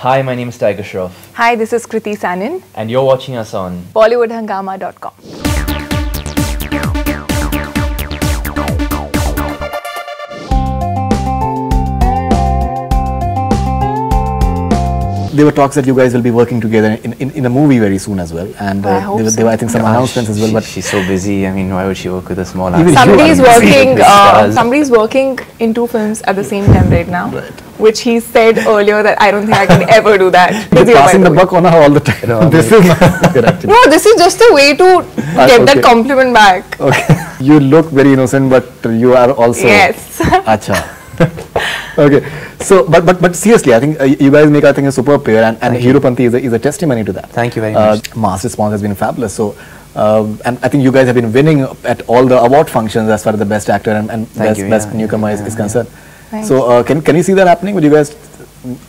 Hi, my name is Tiger Shroff. Hi, this is Kriti Sanin. And you're watching us on BollywoodHungama.com. There were talks that you guys will be working together in a movie very soon as well, and there were I think some announcements as well. But she's so busy. I mean, why would she work with a small Even actor? Somebody's working in 2 films at the same time right now, which he said earlier that I don't think I can ever do that. You're passing the buck on her all the time. No, this is not good actually. No, this is just a way to get that compliment back. Okay. You look very innocent, but you are also. Yes. Acha. Okay, so but seriously, I think you guys make a superb pair, and Heropanti is a testimony to that. Thank you very much. Mass response has been fabulous. So, and I think you guys have been winning at all the award functions as far as the best actor and best newcomer is concerned. So, can you see that happening? Would you guys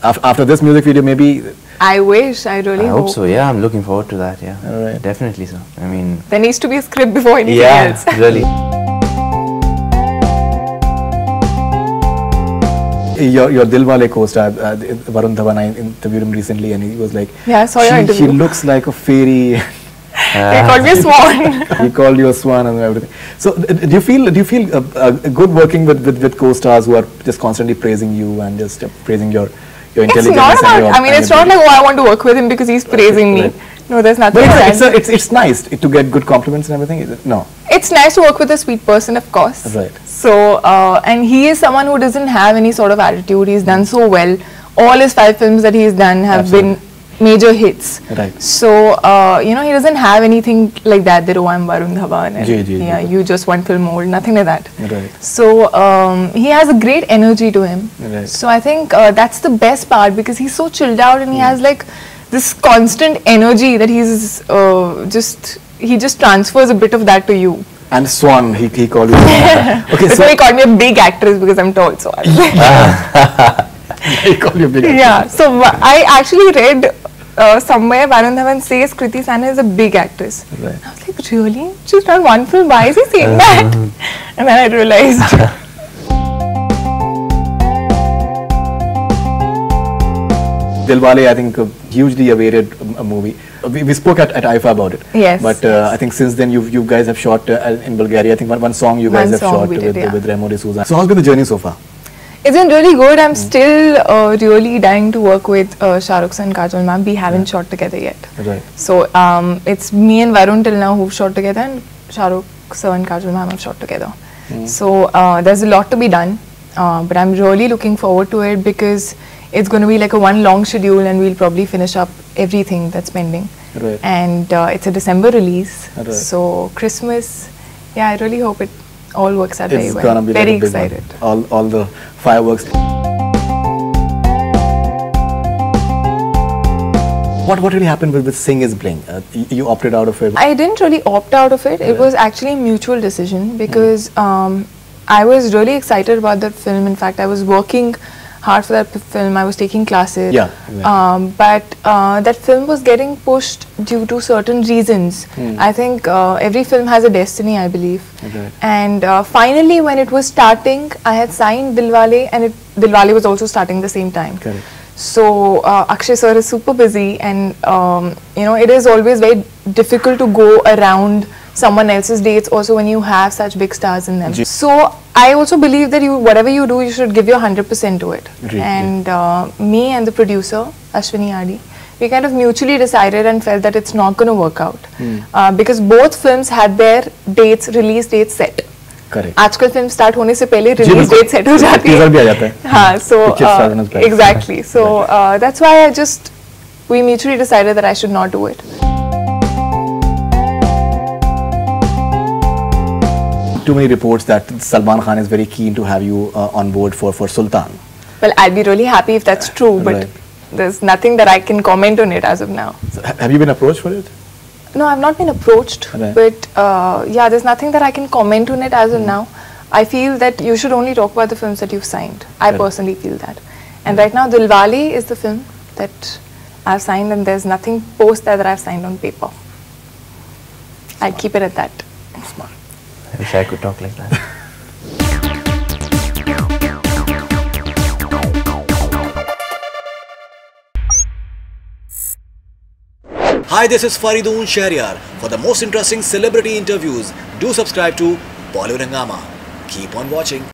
after this music video maybe? I wish. I really hope so. Yeah, I'm looking forward to that. Yeah, all right. Definitely so. I mean, there needs to be a script before anything else. Yeah, really. Your Dilwale co-star Varun Dhawan, I interviewed him recently, and he was like, "Yeah, I saw your interview. She looks like a fairy." He called me a swan. He called you a swan and everything. So, do you feel good working with co-stars who are just constantly praising you and just praising your intelligence? It's not about. I mean, it's not like, oh, I want to work with him because he's praising me. No, there's nothing. But it's nice to get good compliments and everything. No. It's nice to work with a sweet person, of course. Right. So, and he is someone who doesn't have any sort of attitude. He's done so well. All his 5 films that he's done have been major hits. Right. So, he doesn't have anything like that. Oh, I'm Varun Dhawan. And you just one film old. Nothing like that. Right. So, he has a great energy to him. Right. So, I think that's the best part because he's so chilled out and he has like this constant energy that he's he just transfers a bit of that to you. And Swan, he called you. Okay, so he called me a big actress because I'm tall, so he called you a big actress. Yeah, so I actually read somewhere Varun Dhawan says Kriti Sanin is a big actress. Right. I was like, really? She's done 1 film, why is he saying that? And then I realized. Dilwale, I think, hugely awaited movie. We spoke at IFA about it. Yes. But I think since then you guys have shot in Bulgaria. I think one song you guys have shot with Remo D'Souza. So how's been the journey so far? It's been really good. I'm still really dying to work with Shah Rukh and Kajol ma'am. We haven't shot together yet. Right. So it's me and Varun till now who've shot together, and Shah Rukh sir and Kajol ma'am have shot together. So there's a lot to be done. But I'm really looking forward to it because it's going to be like a one long schedule and we'll probably finish up everything that's pending. Right. And it's a December release. Right. So Christmas, yeah, I really hope it all works out very well. It's going to be very like a big excited. One. All the fireworks. What really happened with Sing is Bling? You opted out of it? I didn't really opt out of it. It was actually a mutual decision because I was really excited about that film. In fact, I was working hard for that film. I was taking classes. Yeah. But that film was getting pushed due to certain reasons. I think every film has a destiny, I believe. Okay. And finally, when it was starting, I had signed Dilwale, and Dilwale was also starting the same time. Correct. So Akshay sir is super busy, and it is always very difficult to go around someone else's dates also when you have such big stars in them. So I also believe that whatever you do, you should give your 100% to it. Really? And me and the producer, Ashwini Adi, we kind of mutually decided and felt that it's not going to work out. Because both films had their release dates set. Correct. आजकल film start होने से पहले release date set हो जाती है. भी आ जाता है. हाँ, so exactly. So that's why we mutually decided that I should not do it. Too many reports that Salman Khan is very keen to have you on board for Sultan. Well, I'd be really happy if that's true, but there's nothing that I can comment on it as of now. So, have you been approached for it? No, I've not been approached, but yeah, there's nothing that I can comment on it as of now. I feel that you should only talk about the films that you've signed. I personally feel that. And right now, Dilwale is the film that I've signed, and there's nothing post that I've signed on paper. I'll keep it at that. Smart. I wish I could talk like that. Hi, this is Faridoon Shahryar. For the most interesting celebrity interviews, do subscribe to Bollywood Hungama. Keep on watching.